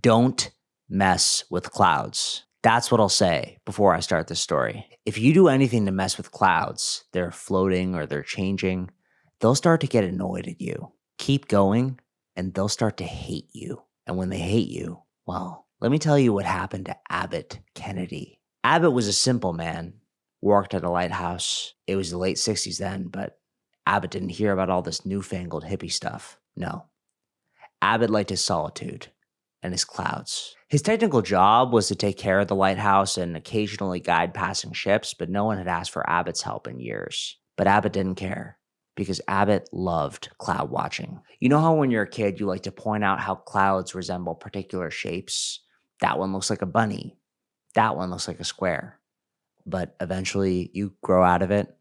Don't mess with clouds. That's what I'll say before I start this story. If you do anything to mess with clouds, they're floating or they're changing, they'll start to get annoyed at you. Keep going and they'll start to hate you. And when they hate you, well, let me tell you what happened to Abbott Kennedy. Abbott was a simple man, worked at a lighthouse. It was the late 60s then, but Abbott didn't hear about all this newfangled hippie stuff. No. Abbott liked his solitude and his clouds. His technical job was to take care of the lighthouse and occasionally guide passing ships, but no one had asked for Abbott's help in years. But Abbott didn't care because Abbott loved cloud watching. You know how when you're a kid, you like to point out how clouds resemble particular shapes? That one looks like a bunny. That one looks like a square. But eventually you grow out of it.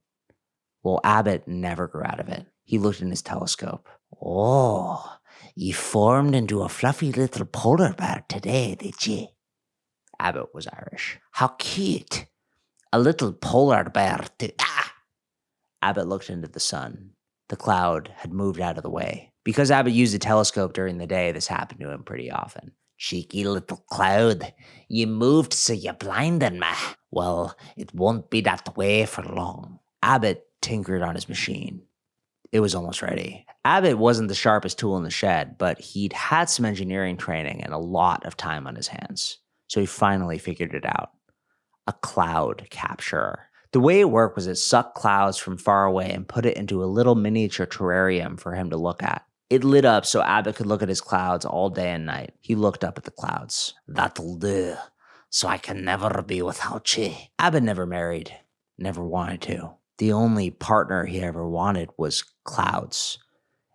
Well, Abbott never grew out of it. He looked in his telescope. Oh, you formed into a fluffy little polar bear today, did you? Abbott was Irish. How cute. A little polar bear Abbott looked into the sun. The cloud had moved out of the way. Because Abbott used a telescope during the day, this happened to him pretty often. Cheeky little cloud. You moved so you blinded me. Well, it won't be that way for long. Abbott tinkered on his machine. It was almost ready. Abbott wasn't the sharpest tool in the shed, but he'd had some engineering training and a lot of time on his hands. So he finally figured it out. A cloud capturer. The way it worked was it sucked clouds from far away and put it into a little miniature terrarium for him to look at. It lit up so Abbott could look at his clouds all day and night. He looked up at the clouds. That'll do, so I can never be without you. Abbott never married, never wanted to. The only partner he ever wanted was clouds.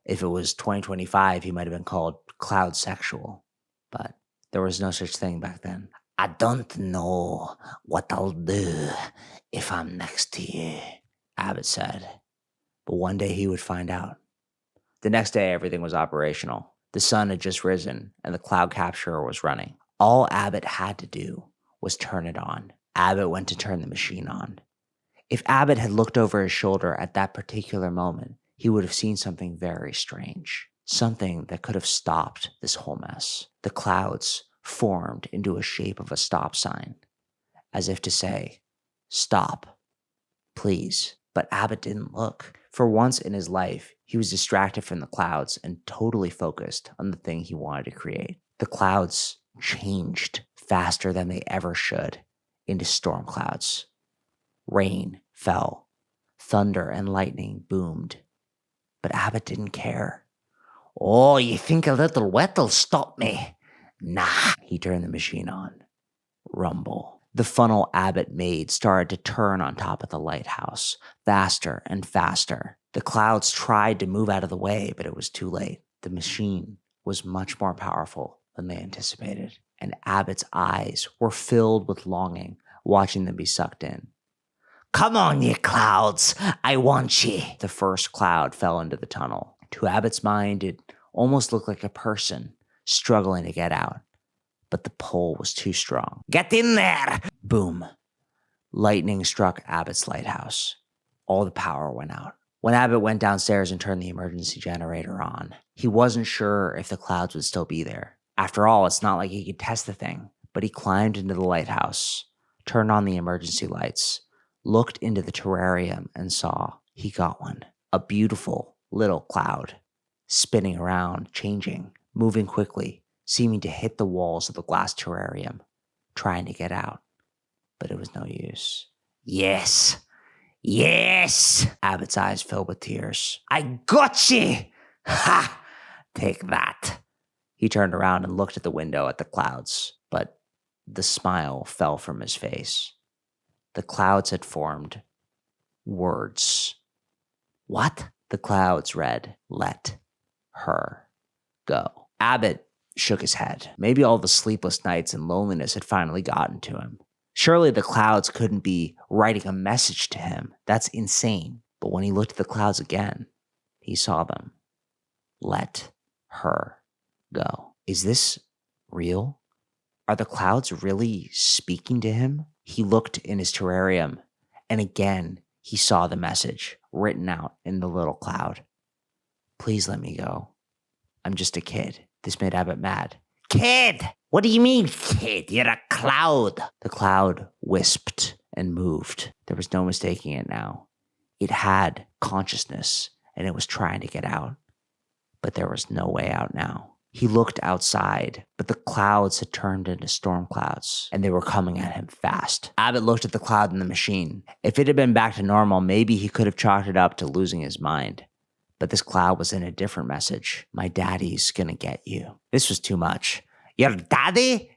If it was 2025, he might have been called cloud sexual, but there was no such thing back then. I don't know what I'll do if I'm next to you, Abbott said. But one day he would find out. The next day, everything was operational. The sun had just risen, and the cloud capturer was running. All Abbott had to do was turn it on. Abbott went to turn the machine on. If Abbott had looked over his shoulder at that particular moment, he would have seen something very strange. Something that could have stopped this whole mess. The clouds formed into a shape of a stop sign, as if to say, stop, please. But Abbott didn't look. For once in his life, he was distracted from the clouds and totally focused on the thing he wanted to create. The clouds changed faster than they ever should into storm clouds. Rain fell. Thunder and lightning boomed. But Abbott didn't care. Oh, you think a little wet'll stop me? Nah. He turned the machine on. Rumble. The funnel Abbott made started to turn on top of the lighthouse, faster and faster. The clouds tried to move out of the way, but it was too late. The machine was much more powerful than they anticipated, and Abbott's eyes were filled with longing, watching them be sucked in. Come on, you clouds, I want ye. The first cloud fell into the tunnel. To Abbott's mind, it almost looked like a person struggling to get out. But the pull was too strong. Get in there! Boom. Lightning struck Abbott's lighthouse. All the power went out. When Abbott went downstairs and turned the emergency generator on, he wasn't sure if the clouds would still be there. After all, it's not like he could test the thing. But he climbed into the lighthouse, turned on the emergency lights, looked into the terrarium and saw he got one. A beautiful little cloud, spinning around, changing, moving quickly, seeming to hit the walls of the glass terrarium, trying to get out. But it was no use. Yes! Yes! Abbott's eyes filled with tears. I got you! Ha! Take that. He turned around and looked at the window at the clouds, but the smile fell from his face. The clouds had formed words. What? The clouds read, let her go. Abbott shook his head. Maybe all the sleepless nights and loneliness had finally gotten to him. Surely the clouds couldn't be writing a message to him. That's insane. But when he looked at the clouds again, he saw them. Let her go. Is this real? Are the clouds really speaking to him? He looked in his terrarium, and again he saw the message written out in the little cloud. Please let me go. I'm just a kid. This made Abbott mad. Kid! What do you mean, kid? You're a cloud. The cloud wisped and moved. There was no mistaking it now. It had consciousness, and it was trying to get out. But there was no way out now. He looked outside, but the clouds had turned into storm clouds, and they were coming at him fast. Abbott looked at the cloud in the machine. If it had been back to normal, maybe he could have chalked it up to losing his mind. But this cloud was in a different message. My daddy's gonna get you. This was too much. Your daddy?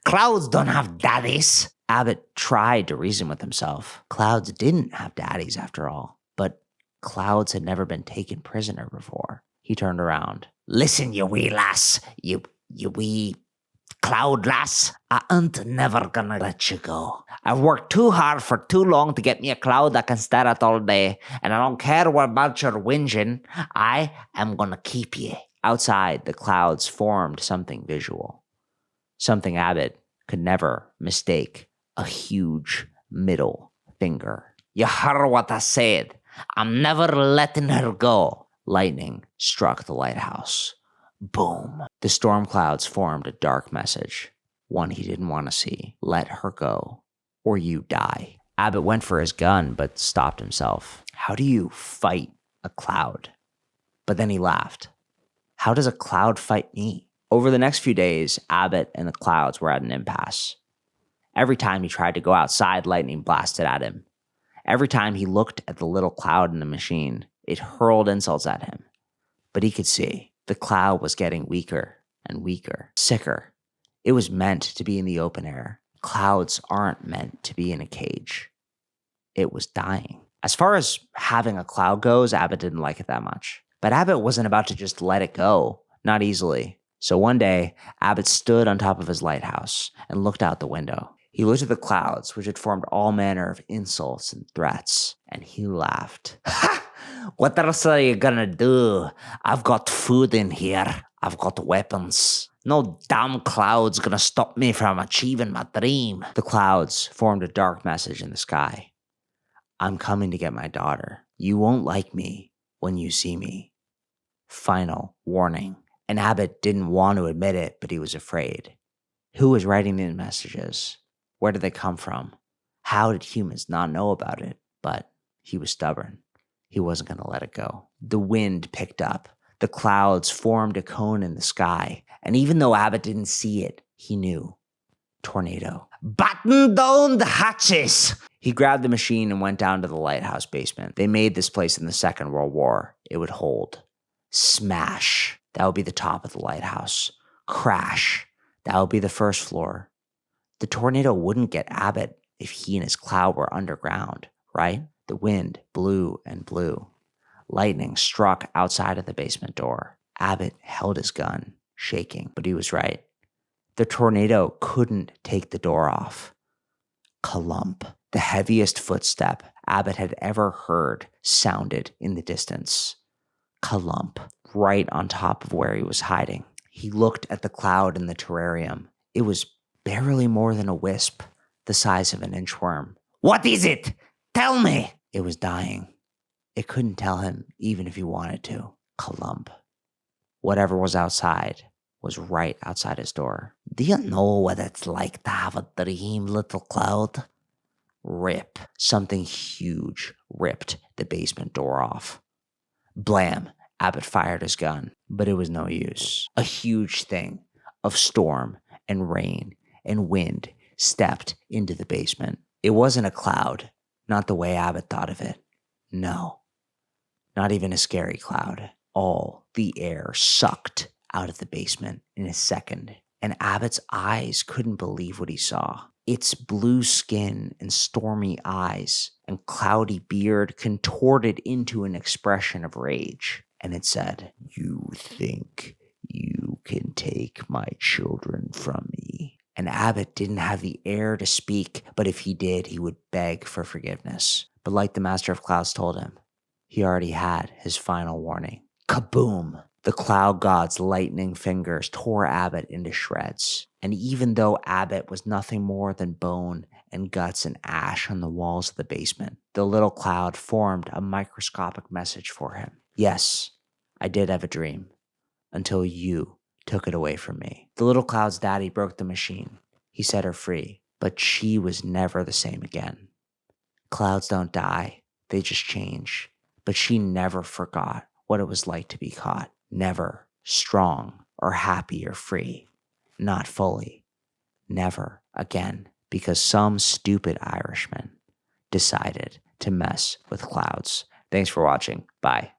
Clouds don't have daddies. Abbott tried to reason with himself. Clouds didn't have daddies after all, but clouds had never been taken prisoner before. He turned around. Listen, you wee lass, you wee cloud lass, I ain't never gonna let you go. I've worked too hard for too long to get me a cloud I can stare at all day, and I don't care what about your whinging. I am gonna keep you. Outside, the clouds formed something visual, something Abbott could never mistake, a huge middle finger. You heard what I said. I'm never letting her go. Lightning struck the lighthouse. Boom. The storm clouds formed a dark message, one he didn't want to see. Let her go, or you die. Abbott went for his gun, but stopped himself. How do you fight a cloud? But then he laughed. How does a cloud fight me? Over the next few days, Abbott and the clouds were at an impasse. Every time he tried to go outside, lightning blasted at him. Every time he looked at the little cloud in the machine, it hurled insults at him. But he could see the cloud was getting weaker and weaker, sicker. It was meant to be in the open air. Clouds aren't meant to be in a cage. It was dying. As far as having a cloud goes, Abbott didn't like it that much. But Abbott wasn't about to just let it go, not easily. So one day, Abbott stood on top of his lighthouse and looked out the window. He looked at the clouds, which had formed all manner of insults and threats, and he laughed. Ha! What else are you gonna do? I've got food in here. I've got weapons. No damn cloud's gonna stop me from achieving my dream. The clouds formed a dark message in the sky. I'm coming to get my daughter. You won't like me when you see me. Final warning. And Abbott didn't want to admit it, but he was afraid. Who was writing these messages? Where did they come from? How did humans not know about it? But he was stubborn. He wasn't going to let it go. The wind picked up. The clouds formed a cone in the sky. And even though Abbott didn't see it, he knew. Tornado. Batten down the hatches! He grabbed the machine and went down to the lighthouse basement. They made this place in the Second World War. It would hold. Smash. That would be the top of the lighthouse. Crash. That would be the first floor. The tornado wouldn't get Abbott if he and his cloud were underground, right? The wind blew and blew. Lightning struck outside of the basement door. Abbott held his gun, shaking, but he was right. The tornado couldn't take the door off. Clump. The heaviest footstep Abbott had ever heard sounded in the distance. Clump. Right on top of where he was hiding. He looked at the cloud in the terrarium. It was barely more than a wisp, the size of an inchworm. What is it? Tell me! It was dying. It couldn't tell him even if he wanted to. Clump. Whatever was outside was right outside his door. Do you know what it's like to have a dream, little cloud? Rip. Something huge ripped the basement door off. Blam. Abbott fired his gun, but it was no use. A huge thing of storm and rain and wind stepped into the basement. It wasn't a cloud, not the way Abbott thought of it. No, not even a scary cloud. All the air sucked out of the basement in a second, and Abbott's eyes couldn't believe what he saw. Its blue skin and stormy eyes and cloudy beard contorted into an expression of rage. And it said, "You think you can take my children from me?" And Abbott didn't have the air to speak, but if he did, he would beg for forgiveness. But like the Master of Clouds told him, he already had his final warning. Kaboom! The cloud god's lightning fingers tore Abbott into shreds. And even though Abbott was nothing more than bone and guts and ash on the walls of the basement, the little cloud formed a microscopic message for him. Yes, I did have a dream, until you took it away from me. The little cloud's daddy broke the machine. He set her free, but she was never the same again. Clouds don't die, they just change. But she never forgot what it was like to be caught. Never strong or happy or free. Not fully. Never again, because some stupid Irishman decided to mess with clouds. Thanks for watching. Bye.